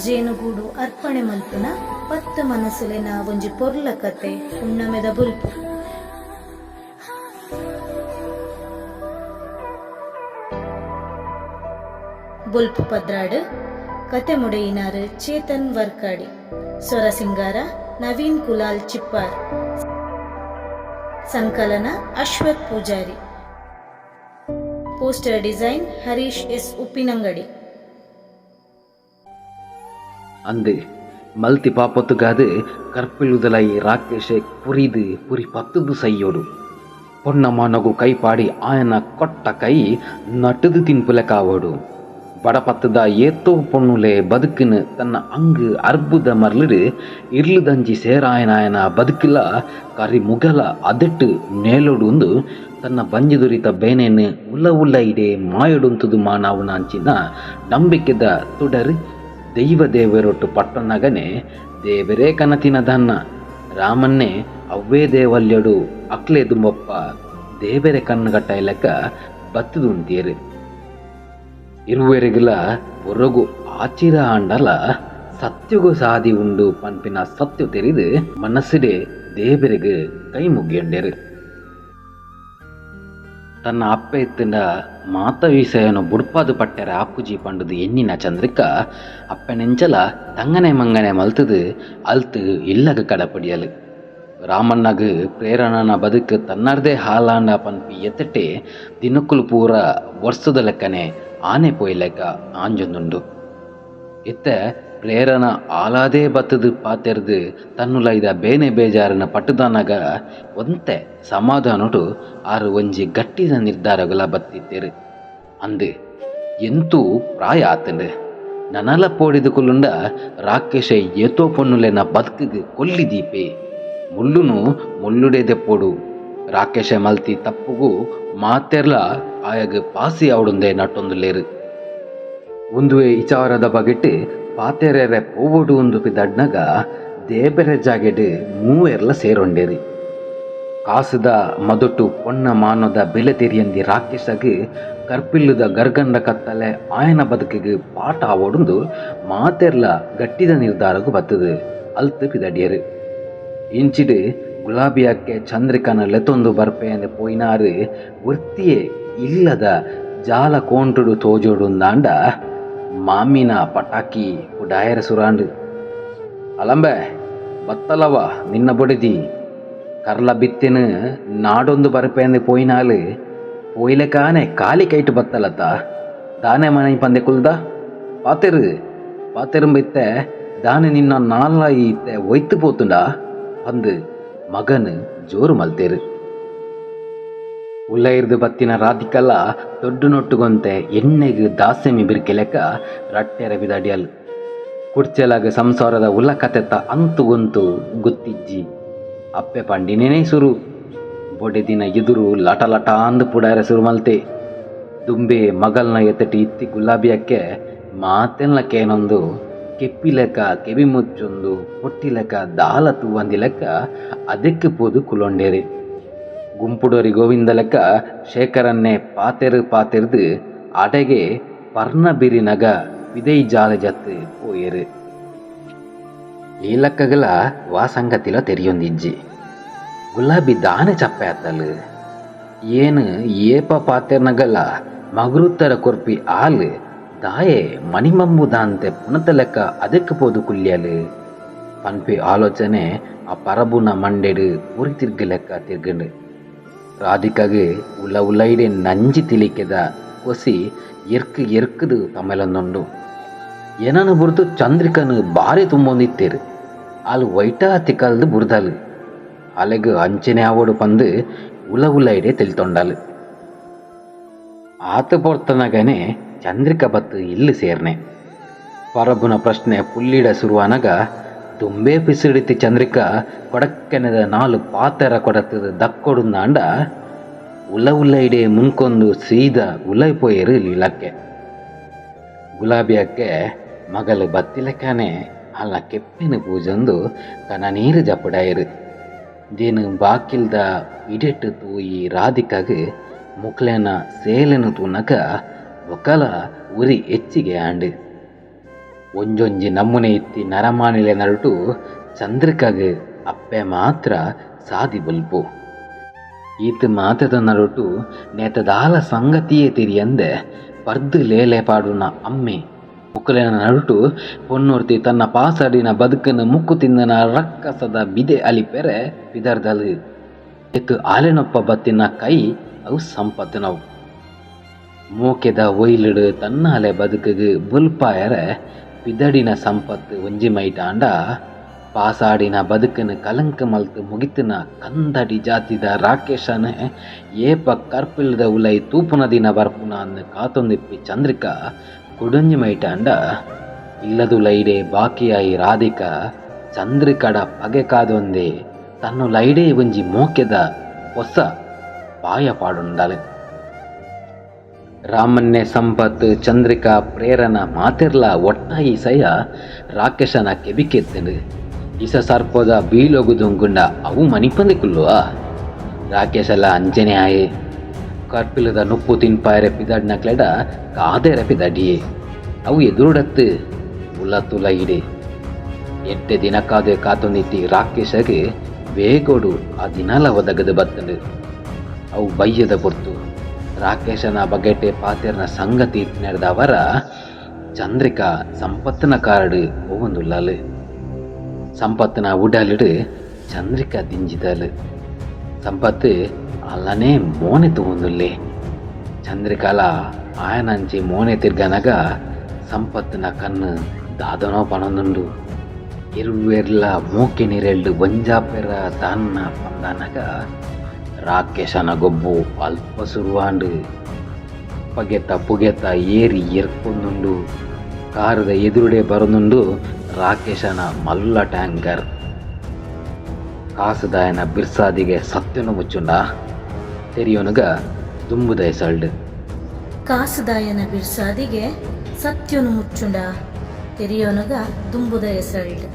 ಜೇನುಗೂಡು ಅರ್ಪಣೆ ಮಲ್ಪುನ 10 ಮನಸ್ಸುಲೆನ ಒಂಜಿ ಪೊರ್ಲ ಕತೆ ಹುಣ್ಣಮೆದ ಬುಲ್ಪು. ಬುಲ್ಪು ಪದ್ರಾಡ್ ಕತೆ ಮುಡೆಯಿನಾರು ಚೇತನ್ ವರ್ಕಾಡಿ, ಸ್ವರ ಸಿಂಗಾರ ನವೀನ್ ಕುಲಾಲ್ ಚಿಪ್ಪಾರ್, ಸಂಕಲನ Ashwath Poojary, poster design Harish S Uppinangady. ಅಂದು ಮಲ್ತಿ ಪಾಪೊತ್ತುಗಾದು ಕರ್ಪಿಳುದಲೈ ರಾಕೇಶೆ ಪುರಿದು ಪುರಿ ಪತ್ತುದು ಸೈಯೋಡು ಪೊನ್ನಮ್ಮ ನಗು ಕೈಪಾಡಿ ಆಯನ ಕೊಟ್ಟ ಕೈ ನಟದು ತಿನ್ಪುಲೆ ಕಾವೋಡು. ಬಡಪತ್ತದ ಏತ್ತೋ ಪೊಣ್ಣುಲೆ ಬದುಕಿನ ತನ್ನ ಅಂಗು ಅರ್ಬುದ ಮರ್ಲಿಡು ಇರ್ಲುದಂಜಿ ಸೇರಾಯನಾಯನ ಬದುಕಿಲ ಕರಿ ಮುಗಲ ಅದೆಟ್ಟು ನೇಲೋಡು ಒಂದು ತನ್ನ ಬಂಜಿದುರಿತ ಬೇನೆಯನ್ನು ಉಲ್ಲ ಇಡೆ ಮಾಯೊಡುಂತುದು ಮಾನವುನ ಅಂಚಿನ ನಂಬಿಕೆದ ತುಡರು ದೈವ ದೇವರೊಟ್ಟು ಪಟ್ಟೊನ್ನಗನೆ ದೇವರೇ ಕನತಿನದನ್ನ ರಾಮನ್ನೇ ಅವ್ವೇ ದೇವಲ್ಯಡು ಅಕ್ಲೆ ದುಂಬಪ್ಪ ದೇವರೇ ಕಣ್ಣುಗಟ್ಟ ಲೆಕ್ಕ ಬತ್ತದುಂತೀರು ಇರುವೆರೆಗುಲ ಹೊರಗು ಆಚಿರ ಆಂಡಲ ಸತ್ಯಗು ಸಾದಿ ಉಂಡು ಪನ್ಪಿನ ಸತ್ಯ ತೆರಿದು ಮನಸ್ಸಿಡೆ ದೇವರಿಗೆ ಕೈ ಮುಗಿಯೊಂಡೆರು. ತನ್ನ ಅಪ್ಪ ಎತ್ತಿಂದ ಮಾತ ವಿಷಯನು ಬುಡ್ಪಾದು ಪಟ್ಟೆರ ಆಪುಜಿ ಪಂಡುದು ಎಣ್ಣಿನ ಚಂದ್ರಿಕ ಅಪ್ಪನೆಂಚಲ ತಂಗನೆ ಮಂಗನೆ ಮಲ್ತದು ಅಲ್ತು ಇಲ್ಲಗ ಕಡಪಡಿಯಲು. ರಾಮಣ್ಣಗ ಪ್ರೇರಣನ ಬದುಕು ತನ್ನರ್ದೇ ಹಾಲಾಂಡ ಪನ್ಪಿ ಎತ್ತಟ್ಟೆ ದಿನಕ್ಕುಲು ಪೂರ ವರ್ಷದ ಲೆಕ್ಕನೆ ಆನೆ ಪೋಯ್ಲೆಕ್ಕ ಆಂಜೊಂದುಂಡು. ಇತ್ತ ಪ್ರೇರಣ ಆಲಾದೇ ಬತ್ತದು ಪಾತೆರ್ದು ತನ್ನುಲೈದ ಬೇನೆ ಬೇಜಾರನ ಪಟ್ಟುದಾನಾಗ ಒಂತೆ ಸಮಾಧಾನೊಡು ಆರು ಒಂಜಿ ಗಟ್ಟಿದ ನಿರ್ಧಾರಗಳ ಬತ್ತಿತ್ತೇರು. ಅಂದು ಎಂತೂ ಪ್ರಾಯ ಆತಂಡು ನನಲ ಪೋಡಿದು ಕುಲ್ಲುಂಡ ರಾಕೇಶ ಏತೋ ಪೊನ್ನುಲೆನ ಬದುಕಿಗೆ ಕೊಲ್ಲಿದೀಪೆ ಮುಳ್ಳುನು ಮುಳ್ಳುಡೆ ದೆಪ್ಪೋಡು. ರಾಕೇಶ ಮಲ್ತಿ ತಪ್ಪುಗೂ ಮಾತೆರ್ಲ ಆಯಗ ಪಾಸಿ ಆವಡುಂದೆ ನಟ್ಟೊಂದುಲೇರು. ಒಂದುವೆ ವಿಚಾರದ ಬಗೆಟ್ಟು ಪಾತೆರೆರೆ ಪೋವಡು ಒಂದು ಪಿದಡ್ನಗ ದೇಬೆರೆ ಜಾಗೆಡು ಮೂವೆರ್ಲ ಸೇರೊಂಡೇರಿ. ಕಾಸುದ ಮದೊಟ್ಟು ಪೊನ್ನ ಮಾನದ ಬೆಲೆ ತೆರಿಯಂದಿ ರಾಕೇಶಗೆ ಕರ್ಪಿಲ್ಲುದ ಗರ್ಗಂಡ ಕತ್ತಲೆ ಆಯನ ಬದುಕಿಗೆ ಪಾಠ ಆವೊಡುಂದು ಮಾತೆರ್ಲ ಗಟ್ಟಿದ ನಿರ್ಧಾರಗೂ ಬತ್ತದು ಅಲ್ತು ಪಿದಡಿಯರು. ಇಂಚಿಡು ಗುಲಾಬಿಯಕ್ಕೆ ಚಂದ್ರಿಕನ ಲೆತೊಂದು ಬರ್ಪೆ ಅಂದೆ ಪೋಯಿನಾರು ವೃತ್ತಿಯೇ ಇಲ್ಲದ ಜಾಲ ಕೋಂಟುಡು ತೋಜೋಡುಂದಾಂಡ ಮಾಮಿನ ಪಟಾಕಿ ಉಡಾಯರ ಸುರಾಂಡು ಅಲಂಬೆ ಬತ್ತಲವ ನಿನ್ನ ಬೊಡಿದಿ ಕರ್ಲ ಬಿತ್ತೆನು ನಾಡೊಂದು ಬರ್ಪೆ ಅಂದೆ ಪೋಯಿನಾಲು ಪೋಯ್ಲೆ ಕಾನೆ ಕಾಲಿ ಕೈಟು ಬತ್ತಲತ್ತ ದಾನೆ ಮನೆ ಪಂದೆ ಕುಲ್ದ ಪಾತೆರುಂಬಿತ್ತೆ ದಾನೆ ನಿನ್ನ ನಾಲ ಇತ್ತೆ ಒಯ್ತು ಪೋತುಂಡ ಅಂದು ಮಗನು ಜೋರು ಮಲ್ತೇರು. ಉಲ್ಲ ಇರ್ದು ಬತ್ತಿನ ರಾಧಿಕಲ್ಲ ದೊಡ್ಡ ನೊಟ್ಟುಗೊಂತೆ ಎಣ್ಣೆಗೆ ದಾಸೆಮಿ ಬಿರ್ಕೆ ಲೆಕ್ಕ ರಟ್ಟೆರ ಬಿದಡಿಯಲ್ ಕುಡ್ಚೆಲಾಗ ಸಂಸಾರದ ಉಲ್ಲ ಕತೆತ್ತ ಅಂತು ಗೊಂತು ಗೊತ್ತಿಜ್ಜಿ ಅಪ್ಪೆ ಪಂಡಿನೇನೇ ಸುರು ಬೊಡೆ ದಿನ ಎದುರು ಲಟ ಲಟ ಅಂದು ಪುಡಾರ ಸುರು ಮಲ್ತೆ ದುಂಬೆ ಮಗಲ್ನ ಎತ್ತಟಿ ಇತ್ತಿ ಗುಲಾಬಿಯಕ್ಕೆ ಮಾತೆನ್ಲಕ್ಕೇನೊಂದು ಕೆಪ್ಪಿ ಲೆಕ್ಕ ಕೆವಿ ಮುಚ್ಚೊಂದು ಹೊಟ್ಟಿ ಲೆಕ್ಕ ದಾಲ ತೂವಂದಿ ಲೆಕ್ಕ ಅದಕ್ಕೆ ಪೋದು ಕುಲೊಂಡೇರಿ. ಗುಂಪುಡೋರಿ ಗೋವಿಂದ ಲೆಕ್ಕ ಶೇಖರನ್ನೇ ಪಾತೆರ್ದು ಅಡೆಗೆ ಪರ್ಣ ಬಿರಿನಗ ವಿದೈ ಜಾಲ ಜತ್ತು ಪೋಯರು. ಈ ಲೆಕ್ಕಗಳ ವಾಸಂಗತಿಲ ತೆರಿಯೊಂದಿಜ್ಜಿ ಗುಲಾಬಿ ದಾನೆ ಚಪ್ಪೆ ಆತಲು ಏನು ಏಪ ಪಾತೆರ್ನಗಲ ಮಗುರುತ್ತರ ಕೊರ್ಪಿ ಆಲು ದಾಯೆ ಮಣಿಮಂಬುದಾಂತೆ ಪುನತ ಲೆಕ್ಕ ಅದಕ್ಕೆ ಪೋದು ಕುಲ್ಯಲು ಪನ್ಪಿ ಆಲೋಚನೆ ಆ ಪರಬುನ ಮಂಡೆಡು ಪುರಿ ತಿರ್ಗ ಲೆಕ್ಕ ತಿರ್ಗಂಡು ರಾಧಿಕಾಗೆ ಉಲ್ಲ ಇಡೆ ನಂಜಿ ತಿಲಿಕೆದ ಕೊಸಿ ಎರ್ಕದು ತಮ್ಮೆಲೊಂದುಂಡು ಏನನ್ನು ಬುರ್ದು ಚಂದ್ರಿಕನು ಬಾರಿ ತುಂಬೊಂದಿತ್ತೇರು ಅಲ್ಲಿ ವೈಟ ತಿಕ್ಕಲ್ದು ಬುರ್ದಲು ಅಲೆಗೆ ಅಂಚನೆ ಆವೋಡು ಪಂದು ಉಲ್ಲ ಇಡೆ ತಿಳಿತೊಂಡಲು ಆತ ಪೊರ್ತನಗನೆ ಚಂದ್ರಿಕ ಬತ್ತು ಇಲ್ಲಿ ಸೇರ್ನೆ. ಪರಬುನ ಪ್ರಶ್ನೆ ಪುಲ್ಲಿಡ ಸುರುವಾನಗ ತುಂಬೆ ಪಿಸಿಡಿತಿ ಚಂದ್ರಿಕ ಕೊಡಕ್ಕೆನೆದ 4 ಪಾತೆರ ಕೊಡತ್ತದ ದಕ್ಕೊಡುಂದಾಂಡ ಉಲ್ಲ ಇಡೆ ಮುಂಕೊಂದು ಸೀದಾ ಉಲೈಪೋಯರು ಲೀಲಕ್ಕೆ. ಗುಲಾಬಿಯಕ್ಕೆ ಮಗಲು ಬತ್ತಿಲೆಕ್ಕನೆ ಅಲ್ಲ ಕೆಪ್ಪಿನ ಪೂಜೊಂದು ಕನ ನೀರು ಜಪಡಾಯರು ದೇನು ಬಾಕಿಲ್ದ ಇಡೆಟ್ಟು ತೂಯಿ ರಾಧಿಕಾಗೆ ಮುಕ್ಲೆನ ಸೇಲೆನು ತೂನಕ ಒಕಲ ಉರಿ ಹೆಚ್ಚಿಗೆ ಆಂಡು ಒಂಜೊಂಜಿ ನಮೂನೆ ಇತ್ತಿ ನರಮಾನಿಲೆ ನರುಟು ಚಂದ್ರಿಕಾಗ್ ಅಪ್ಪೆ ಮಾತ್ರ ಸಾದಿ ಬಲ್ಪು. ಈತ ಮಾತದ ನರುಟು ನೇತದಾಲ ಸಂಗತಿಯೇ ತಿರಿಯಂದೆ ಪರ್ದು ಲೇಲೆ ಪಾಡುನ ಅಮ್ಮೆ ಮುಕ್ಕಲಿನ ನರುಟು ಪೊನ್ನೂರ್ತಿ ತನ್ನ ಪಾಸಡಿನ ಬದುಕನ್ನು ಮುಕ್ಕು ತಿಂದನ ರಕ್ಕಸದ ಬಿದೆ ಅಲಿಪೆರೆ ಬಿದರ್ದಲು ಎತ್ತು ಆಲೆನೊಪ್ಪ ಬತ್ತಿನ ಕೈ ಅವು ಸಂಪತ್ತಿನವು ಮೂಕೆದ ಒಯ್ಲಿಡು ತನ್ನ ಅಲೆ ಬದುಕಿಗೆ ಬುಲ್ಪಾಯರೆ ಬಿದಡಿನ ಸಂಪತ್ತು ಒಂಜಿ ಮೈಟಾಂಡ ಪಾಸಾಡಿನ ಬದುಕನ್ನು ಕಲಂಕ ಮಲ್ತು ಮುಗಿತಿನ ಕಂದಡಿ ಜಾತಿದ ರಾಕೇಶನ ಏಪ ಕರ್ಪಿಲ್ದ ಉಲೈ ತೂಪುನ ದಿನ ಬರ್ಪುನ ಅನ್ನು ಕಾತೊಂದಿಪ್ಪಿ ಚಂದ್ರಿಕಾ ಕುಡಂಜಿ ಮೈಟಾಂಡ ಇಲ್ಲದು ಲೈಡೆ ಬಾಕಿಯಾಯಿ ರಾಧಿಕ ಚಂದ್ರಿಕಡ ಪಗೆ ಕಾದೊಂದೆ ತನ್ನು ಲೈಡೆ ಒಂಜಿ ಮೋಕೆದ ಹೊಸ ಪಾಯ ಪಾಡುಂಡಲೆ. ರಾಮನ್ನೆ ಸಂಪತ್ ಚಂದ್ರಿಕಾ ಪ್ರೇರಣ ಮಾತಿರ್ಲ ಒಟ್ಟಾಯಿ ಸಯ ರಾಕೇಶನ ಕೆಬಿಕೆತ್ತಂಡು ಇಸ ಸರ್ಪದ ಬೀಲೊಗುದುಂಗುಂಡ ಅವು ಮನಿಪಂದೆ ಕುಲ್ಲುವ ರಾಕೇಶಲ ಅಂಜನೆ ಆಯೆ ಕರ್ಪಿಲದ ನುಪ್ಪು ತಿನ್ಪಾಯರೆ ಪಿದಡ್ನ ಕ್ಲೆಡ ಕಾದೇರ ಪಿದಡಿಯೇ ಅವು ಎದುರುಡತ್ತು ಉಲತುಲ ಇಡೆ ಎಟ್ಟೆ ದಿನಕ್ಕಾದೆ ಕಾತೊಂದಿತ್ತಿ ರಾಕೇಶಗೆ ಬೇಗೋಡು ಆ ದಿನಲ ಒದಗದು ಬತ್ತಂಡು ಅವು ಬಯ್ಯದ ಪೊರ್ತು ರಾಕೇಶನ ಬಗೆಟೆ ಪಾತೆರ್ನ ಸಂಗತಿ ನಡೆದವರ ಚಂದ್ರಿಕಾ ಸಂಪತ್ತಿನ ಕಾರಡು ಹೋಗೊಂದುಲ್ಲಲು ಸಂಪತ್ತಿನ ಉಡಲಿಡು ಚಂದ್ರಿಕಾ ದಿಂಜಿದಲು ಸಂಪತ್ತು ಅಲ್ಲನೇ ಮೋನೆ ತಗೊಂದುಲ್ಲೆ ಚಂದ್ರಿಕಾಲ ಆಯನಂಚಿ ಮೋನೆ ತಿರ್ಗನಗ ಸಂಪತ್ತಿನ ಕಣ್ಣು ದಾದನೋ ಪಣೊಂದುಂಡು ಇರುವೆರ್ಲ ಮೂಕೆ ನೀರೆಲ್ಡು ಬಂಜಾಪೆರ ತಾನ್ನ ಪಂದನಗ ರಾಕೇಶನ ಗೊಬ್ಬು ಅಲ್ಪ ಸುರುವಾಂಡು ಪಗೆತ ಪುಗೆತ ಏರಿ ಎರ್ಕೊಂದುಂಡು ಕಾರದ ಎದುರುಡೆ ಬರೊಂದುಂಡು ರಾಕೇಶನ ಮಲ್ಲ ಟ್ಯಾಂಕರ್ ಕಾಸುದಾಯನ ಬಿರ್ಸಾದಿಗೆ ಸತ್ಯನು ಮುಚ್ಚುಂಡ ತೆರಿಯೋನುಗ ದುಂಬುದ ಎಸಳ್ಡು ಕಾಸುದಾಯನ ಬಿರ್ಸಾದಿಗೆ ಸತ್ಯನು ಮುಚ್ಚುಂಡ ತೆರಿಯೋನುಗ ದುಂಬುದ ಎಸಳ್ಡು.